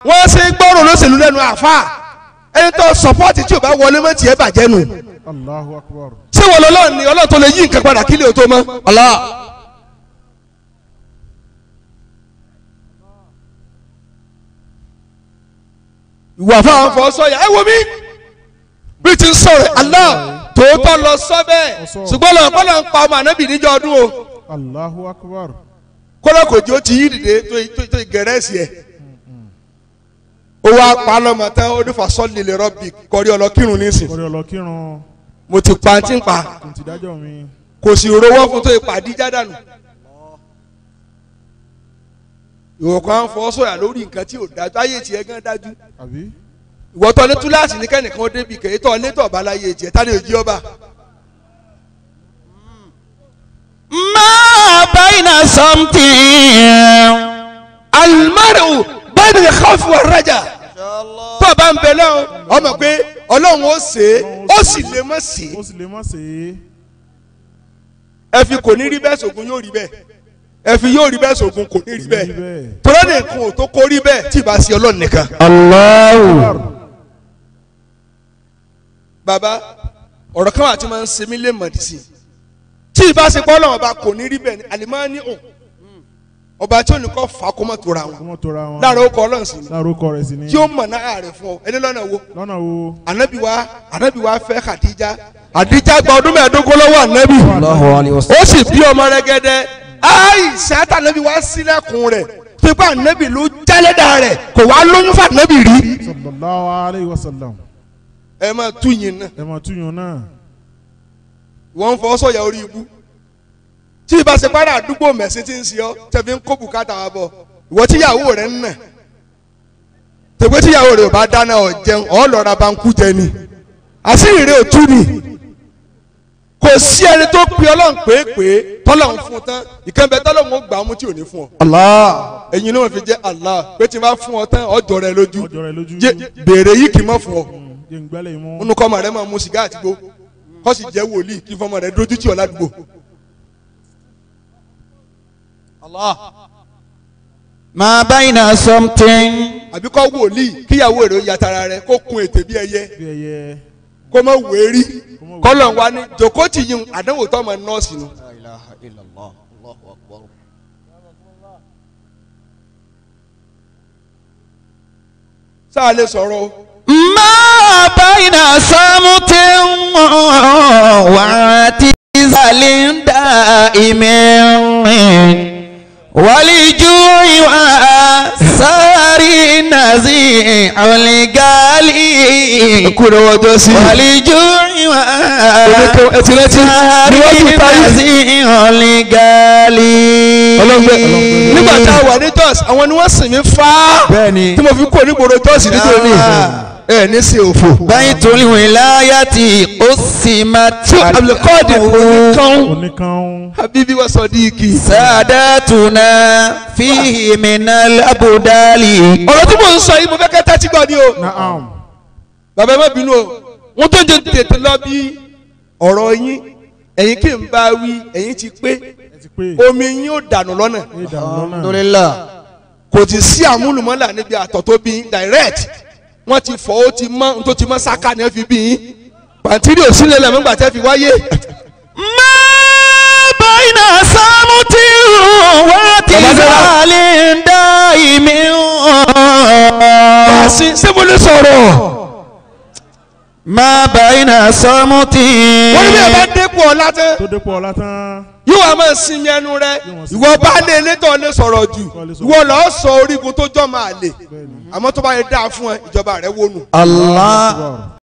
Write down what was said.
wọ́n ṣe gbọ́rọ̀ olóṣèlú lẹ́nu àfà ẹni tó sọpọ́ọ̀tì tí ò bá wọlé mọ́ tiẹ̀ bàjẹ́ nù. Allahu akbar. ṣé wọ́n lọ́lọ́ ni Ọlọ́run tó lè yí nǹkan padà kílẹ̀ tó mọ́. Allah. ìwà fáwọn fọ sọyà ẹ wo mi bí ti ń sọ̀rọ̀ Allah tòótọ́ lọ sọ bẹ́ẹ̀ ṣùgbọ́n lọ kọ́lọ̀ ń pa ọmọ ànábì níjọ́ ọdún o. Allahu akbar. kọ́lọ̀ kò jẹ́ ó ti yí dìde tó gẹ̀rẹ́sì ẹ̀. ó wá pa lọ́mọ tán ó ní fasọ́lì lè rọ́bì kọrí ọlọ́kírun nísìn. Kọrí ọlọ́kírun. mo ti pa tí ń pa. Kò ti dájọ́ mi. kò sì rówó fún tó ipa díjà dànù. ìwọ kan fọ sọ̀yà lórí nǹkan tí ò dájú ayé tiẹ̀ gan dájú. Àbí? ìwọ tó ní túláàsì ní kẹ́nìkan ó débi kèé tó létò ọ̀bá láyé tiẹ̀ tá ní òjì ọba. ما بين صمت المرء بين الخوف والرجاء. tó o bá ń bẹ lọ́wọ́ ọmọ pé ọlọ́run ó ṣe é ó sì lè mọ̀ sí i. Ó sì lè má ṣe é. ẹ fi kò ní rí bẹ́ẹ̀ sògùn yóò rí bẹ́ẹ̀ ẹ fi yóò rí bẹ́ẹ̀ sògùn kò ní rí bẹ́ẹ̀ tọ́lá nìkan ò tó kó rí bẹ́ẹ̀ tí ì bá sí ọlọ́run nìkan. الله. bàbá ọ̀rọ̀ kan wà tí máa ń ṣe mí lè mọ̀dí sí i tí ì bá ṣe pé ọlọ́run ọba kò ní rí bẹ́ẹ̀ ni àlìmọ́ ní òun ọba tí ò ní kọ́ fà kó mọ̀ tóra wọn Kọ́mọ tóra wọn. lára ó kọ ọlọ́run sí ni Lára orúkọ rẹ̀ sì ni. tí ó mọ̀ náà rẹ̀ fún ọ ẹni lọ́nà wo Lọ́nà wo? ànábì wa fẹ́ Khadija gba ọdún mẹ́ẹ̀ẹ́dógún lọ́wọ́ ànábì الله عليه وسلم. ó sì bí ọmọ rẹ̀ gẹ́dẹ́ Àìṣà tànábì wá sílẹ̀kùn rẹ̀ pípa ànábì ló jálẹ̀dá rẹ̀ kò wá lóyún fún ànábì rí. Sallallahu alayhi wa sallam. ẹ máa tú yín náà Ẹ máa túyàn náà. wọ́n ń fọwọ́ sọ̀yà orí ibú tí ìbá ṣe pàrọ̀ àdúgbò mẹ̀sìn tí ń ṣe ọ́ tẹ̀fí ń kó bùkátà wa bọ̀ ìwọ tíyàwó rẹ̀ ń nà tẹ̀gbẹ́ tíyàwó rẹ̀ ò bá dáná ọ̀ jẹun ọ̀ lọ́ra bá ń kú jẹ ni àṣírí rẹ̀ ò tú ni kò sí ẹni tó pe ọlọ́run pé tọ́lọ́run fún un tán ìkànnì tọ́lọ́run ó gbà á mú tí ò ní fún ọ. Allah. ẹ̀yin náà fi jẹ́ Allah pé tí n bá fún ọ tán ọjọ́ rẹ lójú Ọjọ́ rẹ̀ lójú. béèrè yìí kì í mọ̀ fún ọ. Jẹ́ ń gbálẹ̀ imú. nínú kọ́mọ rẹ máa mu sìgá àtìgbó kọ́ sì jẹ́ wòlíì kí fọmọ rẹ dójú tì ọ ládùúgbò. Allah. ما بين صمت àbí kọ́ wòlíì kíyàwó rẹ ó ya tara rẹ kó kun ètè bí ẹyẹ Bí ẹyẹ. kó mọ wérí kọ́lọ̀ wa ní jòkótì yìí àdánwò tó ọmọ nọ́ọ̀sì nu. لا إله إلا الله الله أكبر. sáà lè sọ̀rọ̀ o. ما بين صمت واعتزال دائم ولجوع وسار نزيع الغالي kúrò wọ́n tó sí. ولجوع وسار نزيع الغالي. nígbà tá a wà ní Jos àwọn ni wọ́n sìn mí fá bẹ́ẹ̀ni tí mo fi kó onígboro Jos nítorí ẹ ní sí òfò. Baitul wilayati qusimat Abdulkadir Oníkan. Habibi wa Sadiqi. sadatuna fihi minal abudali. ọ̀rọ̀ tí mo ń sọ yìí mo fẹ́ kẹ́ tẹ́tí gbọ́ ni o. Naam. bàbá ẹ má bínú o wọ́n tó jẹ tètè lọ bí ọ̀rọ̀ yín ẹ̀yin kì í bá wí ẹ̀yin ti pé Ẹ ti pé. omi yín ó dànù lọ́nà Alhamdulillah. kò ti sí àmúlùmọ́là níbi àtọ̀ tó bí yín direct wọ́n ti fọ́ ó ti mọ́ tó ti mọ́ sáká ni wọ́n fi bí yín pàǹtírí ò sílẹ̀ lẹ́mọ́ gbà tẹ́ fi wáyé. Ma baina samuti wa tizalin daimin. àṣì ṣé mo lè sọ̀rọ̀. Ma baina samuti. wọ́n ní bí ẹ bá dépò ọ̀la tán Tó dépò ọlá tán. yóò wá máa sinmi ẹnu rẹ ìwọ bá lé elétò lè sọ̀rọ̀ jù ìwọ lọ́ọ́ sọ orígun tó jọ́ máa lè àmọ́ tó bá yẹ dáa fún ẹ ìjọba rẹ wónú. Allah.